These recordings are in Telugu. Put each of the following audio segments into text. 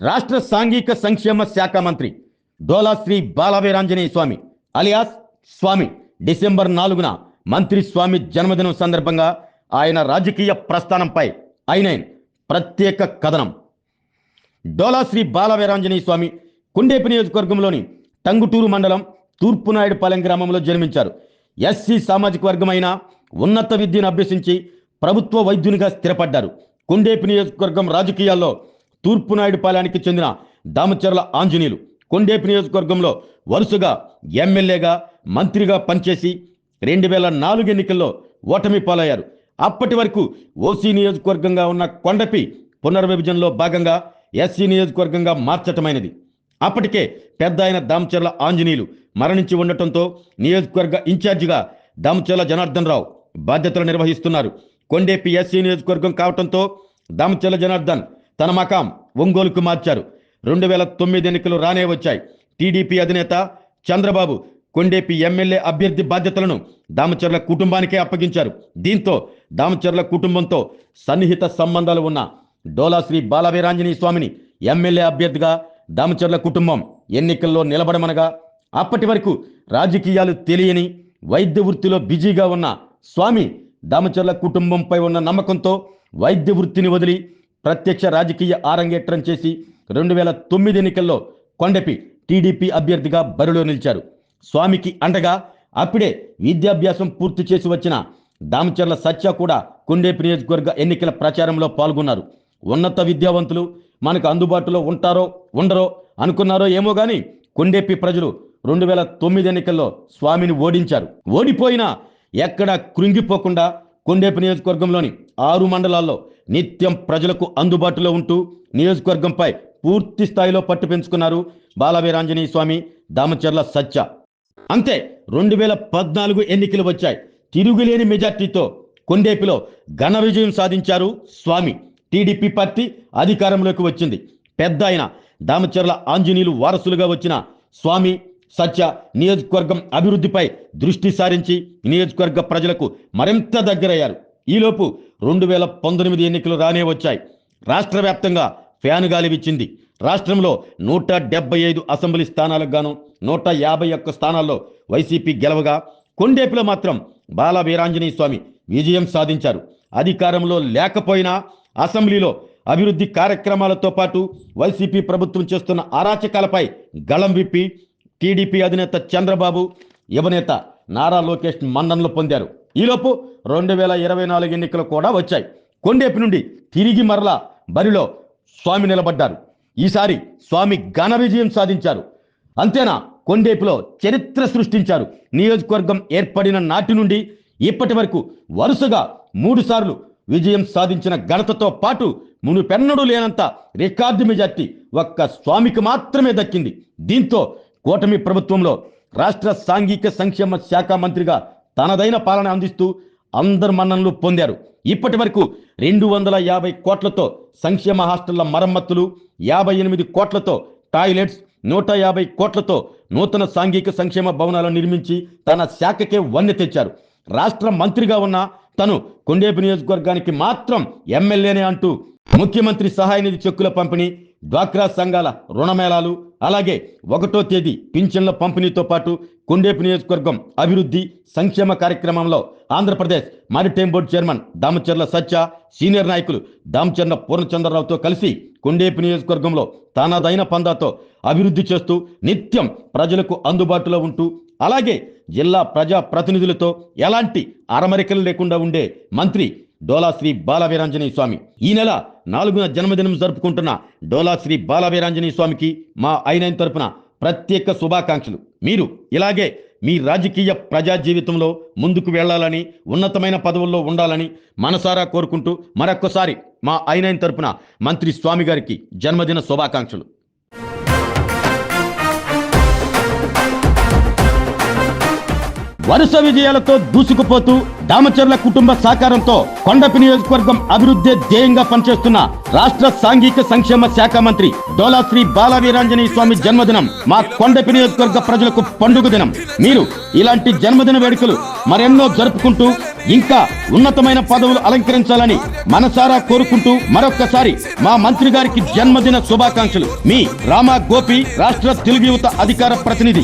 రాష్ట్ర సాంఘిక సంక్షేమ శాఖ మంత్రి డోలా శ్రీ బాలవీరాంజనేయ స్వామి అలియాస్ స్వామి డిసెంబర్ 4న మంత్రి స్వామి జన్మదినం సందర్భంగా ఆయన రాజకీయ ప్రస్థానంపై ఐ9 ప్రత్యేక కథనం. డోలా శ్రీ బాలవీరాంజనేయ స్వామి కొండేపి నియోజకవర్గంలోని టంగుటూరు మండలం తూర్పునాయుడుపాలెం గ్రామంలో జన్మించారు. ఎస్సీ సామాజిక వర్గమైన ఉన్నత విద్యను అభ్యసించి ప్రభుత్వ వైద్యునిగా స్థిరపడ్డారు. కొండేపి నియోజకవర్గం రాజకీయాల్లో తూర్పునాయుడుపాలెనికి చెందిన దామచర్ల ఆంజనేయులు కొండేపి నియోజకవర్గంలో వరుసగా ఎమ్మెల్యేగా మంత్రిగా పనిచేసి 2004 ఎన్నికల్లో ఓటమి పాలయ్యారు. అప్పటి వరకు ఓసీ నియోజకవర్గంగా ఉన్న కొండపి పునర్విభజనలో భాగంగా ఎస్సీ నియోజకవర్గంగా మార్చటమైనది. అప్పటికే పెద్ద ఆయన దామచర్ల ఆంజనేయులు మరణించి ఉండటంతో నియోజకవర్గ ఇన్ఛార్జిగా దామచర్ల జనార్దన్ రావు బాధ్యతలు నిర్వహిస్తున్నారు. కొండేపి ఎస్సీ నియోజకవర్గం కావటంతో దామచర్ల జనార్దన్ తన మకాం ఒంగోలుకు మార్చారు. 2009 ఎన్నికలు రానే వచ్చాయి. టీడీపీ అధినేత చంద్రబాబు కొండేపి ఎమ్మెల్యే అభ్యర్థి బాధ్యతలను దామచర్ల కుటుంబానికే అప్పగించారు. దీంతో దామచర్ల కుటుంబంతో సన్నిహిత సంబంధాలు ఉన్న డోలా శ్రీ బాలవీరాంజనేయ స్వామిని ఎమ్మెల్యే అభ్యర్థిగా దామచర్ల కుటుంబం ఎన్నికల్లో నిలబడమనగా అప్పటి వరకు రాజకీయాలు తెలియని వైద్య వృత్తిలో బిజీగా ఉన్న స్వామి దామచర్ల కుటుంబంపై ఉన్న నమ్మకంతో వైద్య వృత్తిని వదిలి ప్రత్యక్ష రాజకీయ ఆరంగేట్రం చేసి 2009 ఎన్నికల్లో కొండపి టీడీపీ అభ్యర్థిగా బరిలో నిలిచారు. స్వామికి అండగా అప్పుడే విద్యాభ్యాసం పూర్తి చేసి వచ్చిన దామచర్ల సత్య కూడా కొండేపి నియోజకవర్గ ఎన్నికల ప్రచారంలో పాల్గొన్నారు. ఉన్నత విద్యావంతులు మనకు అందుబాటులో ఉంటారో ఉండరో అనుకున్నారో ఏమో కానీ కొండేపి ప్రజలు 2009 ఎన్నికల్లో స్వామిని ఓడించారు. ఓడిపోయినా ఎక్కడా కృంగిపోకుండా కొండేపి నియోజకవర్గంలోని 6 మండలాల్లో నిత్యం ప్రజలకు అందుబాటులో ఉంటూ నియోజకవర్గంపై పూర్తి స్థాయిలో పట్టు పెంచుకున్నారు బాలవీరాంజనేయ స్వామి దామచర్ల సత్య. అంతే 2014 ఎన్నికలు వచ్చాయి. తిరుగులేని మెజార్టీతో కొండేపిలో ఘన విజయం సాధించారు స్వామి. టీడీపీ పార్టీ అధికారంలోకి వచ్చింది. పెద్ద ఆయన దామచర్ల ఆంజనేయులు వారసులుగా వచ్చిన స్వామి సత్య నియోజకవర్గం అభివృద్ధిపై దృష్టి సారించి నియోజకవర్గ ప్రజలకు మరింత దగ్గరయ్యారు. ఈలోపు 2019 ఎన్నికలు రానే వచ్చాయి. రాష్ట్ర వ్యాప్తంగా ఫ్యాను గాలి వీచింది. రాష్ట్రంలో 175 అసెంబ్లీ స్థానాలకు గాను 151 స్థానాల్లో వైసీపీ గెలవగా కొండేపిలో మాత్రం బాలవీరాంజనేయ స్వామి విజయం సాధించారు. అధికారంలో లేకపోయినా అసెంబ్లీలో అభివృద్ధి కార్యక్రమాలతో పాటు వైసీపీ ప్రభుత్వం చేస్తున్న అరాచకాలపై గళం విప్పి టీడీపీ అధినేత చంద్రబాబు యువనేత నారా లోకేష్ మన్ననలు పొందారు. ఈలోపు 2024 ఎన్నికలు కూడా వచ్చాయి. కొండేపి నుండి తిరిగి మరలా బరిలో స్వామి నిలబడ్డారు. ఈసారి స్వామి ఘన విజయం సాధించారు. అంతేనా, కొండేపిలో చరిత్ర సృష్టించారు. నియోజకవర్గం ఏర్పడిన నాటి నుండి ఇప్పటి వరకు వరుసగా 3 సార్లు విజయం సాధించిన ఘనతతో పాటు మునుపెన్నడూ లేనంత రికార్డు మెజార్టీ ఒక్క స్వామికి మాత్రమే దక్కింది. దీంతో కూటమి ప్రభుత్వంలో రాష్ట్ర సాంఘిక సంక్షేమ శాఖ మంత్రిగా తనదైన పాలన అందిస్తూ అందరి మన్ననలు పొందారు. ఇప్పటి వరకు 250 కోట్లతో సంక్షేమ హాస్టళ్ల మరమ్మతులు, 58 కోట్లతో టాయిలెట్స్, 150 కోట్లతో నూతన సాంఘిక సంక్షేమ భవనాలు నిర్మించి తన శాఖకే వన్నె తెచ్చారు. రాష్ట్ర మంత్రిగా ఉన్న తను కొండేపి నియోజకవర్గానికి మాత్రం ఎమ్మెల్యేనే అంటూ ముఖ్యమంత్రి సహాయ నిధి చెక్కుల పంపిణీ, డ్వాక్రా సంఘాల రుణమేళాలు, అలాగే 1వ తేదీ పింఛన్ల పంపిణీతో పాటు కొండేపి నియోజకవర్గం అభివృద్ధి సంక్షేమ కార్యక్రమంలో Andhra Pradesh maritime board chairman Damacharla Satya, senior నాయకులు దామచర్ల పూర్ణచంద్రరావుతో కలిసి కొండేపి నియోజకవర్గంలో తనదైన పందాతో అభివృద్ధి చేస్తూ నిత్యం ప్రజలకు అందుబాటులో ఉంటూ అలాగే జిల్లా ప్రజా ప్రతినిధులతో ఎలాంటి అరమరికలు లేకుండా ఉండే మంత్రి డోలా శ్రీ బాలవీరాంజనేయ స్వామి. ఈ నెల 4న జన్మదినం జరుపుకుంటున్న డోలా శ్రీ బాలవీరాంజనేయ స్వామికి మా ఐ9 తరపున ప్రత్యేక శుభాకాంక్షలు. మీరు ఇలాగే మీ రాజకీయ ప్రజా జీవితంలో ముందుకు వెళ్లాలని, ఉన్నతమైన పదవుల్లో ఉండాలని మనసారా కోరుకుంటూ మరొక్కసారి మా ఐ9 తరపున మంత్రి స్వామి గారికి జన్మదిన శుభాకాంక్షలు. వరుస విజయాలతో దూసుకుపోతూ దామచర్ల కుటుంబ సహకారంతో కొండపి నియోజకవర్గం అభివృద్ధి ధ్యేయంగా పనిచేస్తున్న రాష్ట్ర సాంఘిక సంక్షేమ శాఖ మంత్రి డోలా శ్రీ బాలవీరాంజనేయ స్వామి జన్మదినం మా కొండపి నియోజకవర్గ ప్రజలకు పండుగ దినం. మీరు ఇలాంటి జన్మదిన వేడుకలు మరెన్నో జరుపుకుంటూ ఇంకా ఉన్నతమైన పదవులు అలంకరించాలని మనసారా కోరుకుంటూ మరొక్కసారి మా మంత్రి గారికి జన్మదిన శుభాకాంక్షలు. మీ రామా గోపి, రాష్ట్ర తెలుగు యువత అధికార ప్రతినిధి.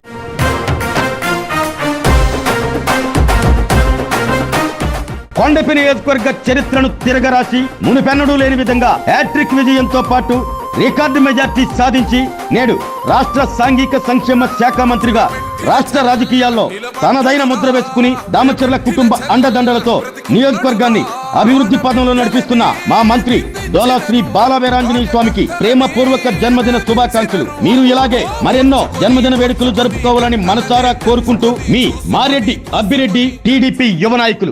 కొండపి నియోజకవర్గ చరిత్రను తిరగరాసి మునిపెన్నడూ లేని విధంగా హ్యాట్రిక్ విజయంతో పాటు రికార్డు మెజార్టీ సాధించి నేడు రాష్ట్ర సాంఘిక సంక్షేమ శాఖ మంత్రిగా రాష్ట్ర రాజకీయాల్లో తనదైన ముద్ర వేసుకుని దామచర్ల కుటుంబ అండదండలతో నియోజకవర్గాన్ని అభివృద్ధి పదంలో నడిపిస్తున్న మా మంత్రి డోలా శ్రీ బాలవీరాంజనేయ స్వామికి ప్రేమపూర్వక జన్మదిన శుభాకాంక్షలు. మీరు ఇలాగే మరెన్నో జన్మదిన వేడుకలు జరుపుకోవాలని మనసారా కోరుకుంటూ మీ మారెడ్డి అబ్బిరెడ్డి, టీడీపీ యువ నాయకులు.